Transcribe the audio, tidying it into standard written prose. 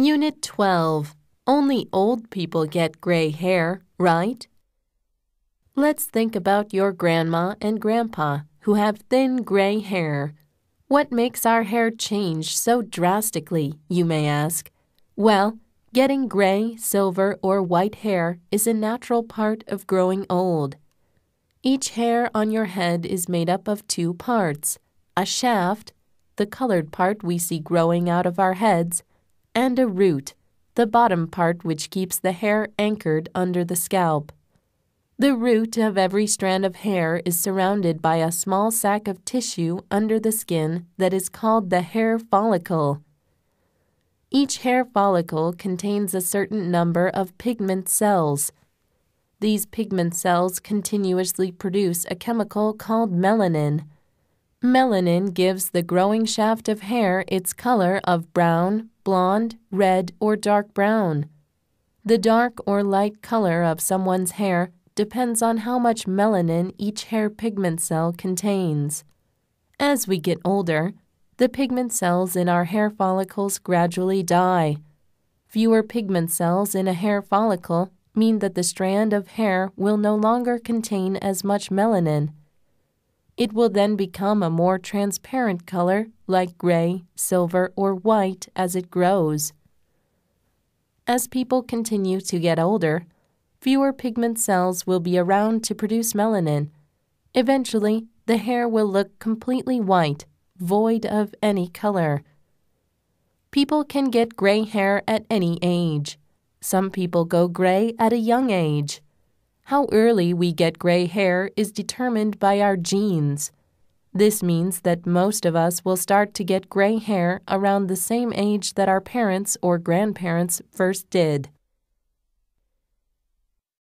Unit 12. Only old people get gray hair, right? Let's think about your grandma and grandpa who have thin gray hair. What makes our hair change so drastically, you may ask? Well, getting gray, silver, or white hair is a natural part of growing old. Each hair on your head is made up of two parts, a shaft, the colored part we see growing out of our heads, and a root, the bottom part which keeps the hair anchored under the scalp. The root of every strand of hair is surrounded by a small sac of tissue under the skin that is called the hair follicle. Each hair follicle contains a certain number of pigment cells. These pigment cells continuously produce a chemical called melanin. Melanin gives the growing shaft of hair its color of brown, blonde, red, or dark brown. The dark or light color of someone's hair depends on how much melanin each hair pigment cell contains. As we get older, the pigment cells in our hair follicles gradually die. Fewer pigment cells in a hair follicle mean that the strand of hair will no longer contain as much melanin. It will then become a more transparent color like gray, silver, or white as it grows. As people continue to get older, fewer pigment cells will be around to produce melanin. Eventually, the hair will look completely white, void of any color. People can get gray hair at any age. Some people go gray at a young age. How early we get gray hair is determined by our genes. This means that most of us will start to get gray hair around the same age that our parents or grandparents first did.